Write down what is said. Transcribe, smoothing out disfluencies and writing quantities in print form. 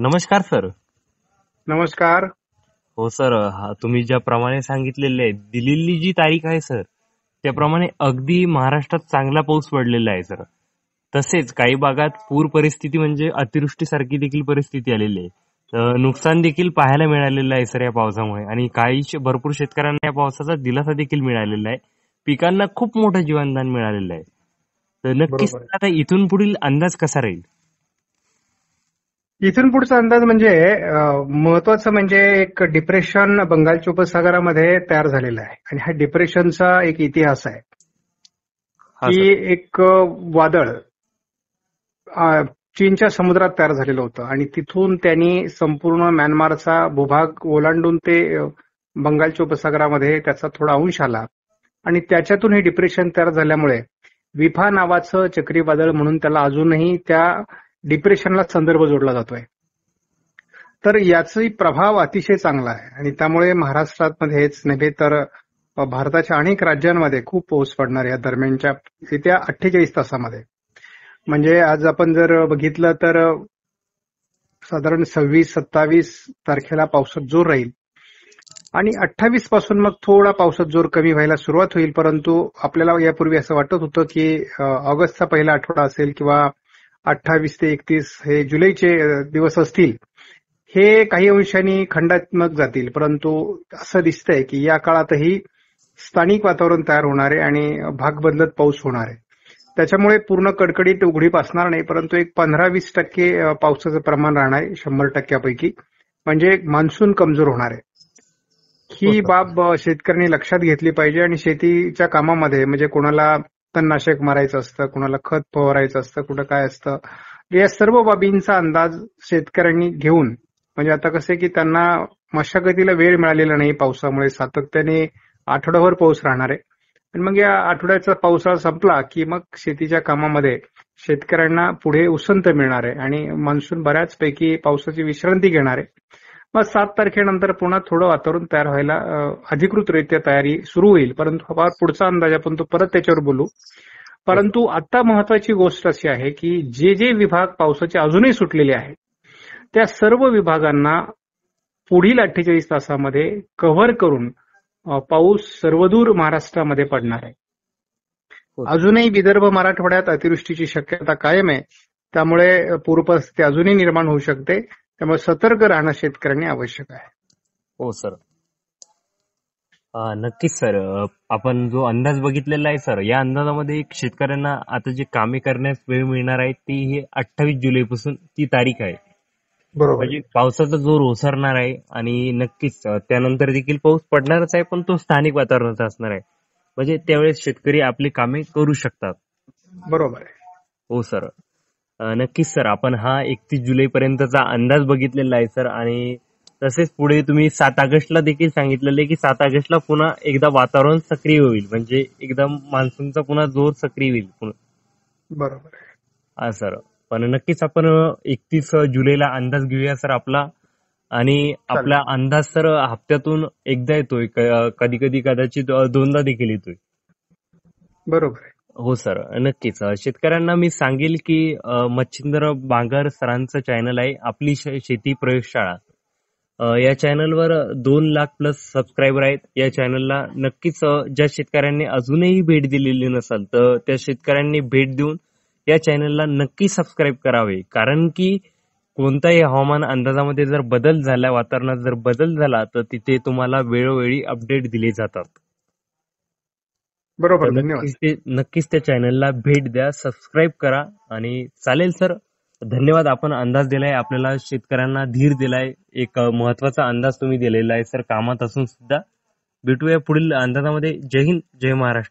नमस्कार सर. नमस्कार. हो सर, तुम्ही ज्याप्रमाणे सांगितलेले आहे, दिलेली जी तारीख आहे सर, त्याप्रमाणे अगदी महाराष्ट्रात चांगला पाऊस पडलेला आहे सर. तसेच काही भागात पूर परिस्थिती म्हणजे अतिवृष्टीसारखी देखील परिस्थिती आलेली आहे. नुकसान देखील पाहायला मिळालेलं आहे सर या पावसामुळे, आणि काही भरपूर शेतकऱ्यांना या पावसाचा दिलासा देखील मिळालेला आहे. पिकांना खूप मोठं जीवनदान मिळालेलं आहे. तर नक्कीच बरोबर आहे. आता इथून पुढील अंदाज कसा राहील? इथून पुढचा अंदाज म्हणजे महत्वाचं म्हणजे एक डिप्रेशन बंगालच्या उपसागरामध्ये तयार झालेला आहे आणि ह्या डिप्रेशनचा एक इतिहास आहे हा की सर. एक वादळ चीनच्या समुद्रात तयार झालेलं होतं आणि तिथून त्यांनी संपूर्ण म्यानमारचा भूभाग ओलांडून ते बंगालच्या उपसागरामध्ये त्याचा थोडा अंश आला आणि त्याच्यातून हे डिप्रेशन तयार झाल्यामुळे विफा नावाचं चक्रीवादळ म्हणून त्याला अजूनही त्या डिप्रेशनला संदर्भ जोडला जातोय. तर याचा प्रभाव अतिशय चांगला आहे आणि त्यामुळे महाराष्ट्रामध्येच नव्हे तर भारताच्या अनेक राज्यांमध्ये खूप पाऊस पडणार या दरम्यानच्या येत्या 48 तासामध्ये. म्हणजे आज आपण जर बघितलं तर साधारण 26-27 तारखेला पावसात जोर राहील आणि 28 पासून मग थोडा पावसात जोर कमी व्हायला सुरुवात होईल. परंतु आपल्याला यापूर्वी असं वाटत होतं की ऑगस्टचा पहिला आठवडा असेल किंवा 28 ते 31 हे जुलैचे दिवस असतील, हे काही अंशांनी खंडात्मक जातील. परंतु असं दिसतंय की या काळातही स्थानिक वातावरण तयार होणार आहे आणि भाग बदलत पाऊस होणार आहे. त्याच्यामुळे पूर्ण कडकडीत उघडीप असणार नाही, परंतु एक 15-20% पावसाचं प्रमाण राहणार आहे 100%पैकी. म्हणजे मान्सून कमजोर होणार आहे. हो ही सर. बाब शेतकऱ्यांनी लक्षात घेतली पाहिजे आणि शेतीच्या कामामध्ये म्हणजे कोणाला तणनाशक मारायचं असतं, कोणाला खत फवारायचं असतं, कुठं काय असतं, या सर्व बाबींचा अंदाज शेतकऱ्यांनी घेऊन, म्हणजे आता कसं आहे की त्यांना मशागतीला वेळ मिळालेला नाही पावसामुळे, सातत्याने आठवडाभर पाऊस राहणार आहे आणि मग या आठवड्याचा पावसाळा संपला की मग शेतीच्या कामामध्ये शेतकऱ्यांना पुढे उसंत मिळणार आहे आणि मान्सून बऱ्याचपैकी पावसाची विश्रांती घेणार आहे. मग 7 तारखेनंतर पुन्हा थोडं वातावरण तयार व्हायला अधिकृतरित्या तयारी सुरू होईल. परंतु हा पुढचा अंदाज आपण तो परत त्याच्यावर बोलू. हो सर. परंतु आता महत्वाची गोष्ट अशी आहे की जे जे विभाग पावसाचे अजूनही सुटलेले आहेत त्या सर्व विभागांना पुढील 48 तासामध्ये कव्हर करून पाऊस सर्वदूर महाराष्ट्रामध्ये पडणार आहे. हो सर. अजूनही विदर्भ मराठवाड्यात अतिवृष्टीची शक्यता कायम आहे. त्यामुळे पूरपरिस्थिती अजूनही निर्माण होऊ शकते. त्यामुळे सतर्क राहणं शेतकऱ्यांनी आवश्यक आहे. हो सर. नक्कीच सर. आपण जो अंदाज बघितलेला आहे सर, या अंदाजामध्ये एक शेतकऱ्यांना आता जे कामे करण्यास वेळ मिळणार आहे ती ही 28 जुलैपासून ती तारीख आहे. बरोबर आहे. म्हणजे पावसाचा जोर ओसरणार आहे आणि नक्कीच त्यानंतर देखील पाऊस पडणारच आहे, पण तो स्थानिक वातावरणाचा असणार आहे. म्हणजे त्यावेळेस शेतकरी आपली कामे करू शकतात. बरोबर आहे. हो सर. नक्कीच सर, आपण हा 31 जुलै पर्यंतचा अंदाज बघितलेला आहे सर, आणि तसेच पुढे तुम्ही 7 ऑगस्टला देखील सांगितलेलं आहे की 7 ऑगस्टला पुन्हा एकदा वातावरण सक्रिय होईल, म्हणजे एकदम मान्सूनचा पुन्हा जोर सक्रिय होईल. बरोबर आहे. हा सर. पण नक्कीच आपण 31 जुलैला अंदाज घेऊया सर आपला. आणि चालेल. आपला अंदाज सर हप्त्यातून एकदा येतोय, कधी कधी कदाचित दोनदा देखील येतोय. बरोबर आहे. हो सर. नक्कीच शेतकऱ्यांना मी सांगेल की मच्छिंद्र बांगर सरांचं चॅनल आहे, आपली शेती प्रयोगशाळा. या चॅनलवर 2 लाख प्लस सबस्क्रायबर आहेत. या चॅनलला नक्कीच ज्या शेतकऱ्यांनी अजूनही भेट दिलेली नसेल तर त्या शेतकऱ्यांनी भेट देऊन या चॅनलला नक्की सबस्क्राईब करावे. कारण की कोणताही हवामान अंदाजामध्ये जर बदल झाला, वातावरणात जर बदल झाला, तर तिथे तुम्हाला वेळोवेळी अपडेट दिले जातात. तर बरोबर. धन्यवाद. नक्कीच त्या चॅनलला भेट द्या, सबस्क्राईब करा. आणि चालेल सर. धन्यवाद. आपण अंदाज दिलाय, आपल्याला शेतकऱ्यांना धीर दिलाय, एक महत्वाचा अंदाज तुम्ही दिलेला आहे सर कामात असून सुद्धा. भेटूया पुढील अंदाजामध्ये. जय हिंद, जय महाराष्ट्र.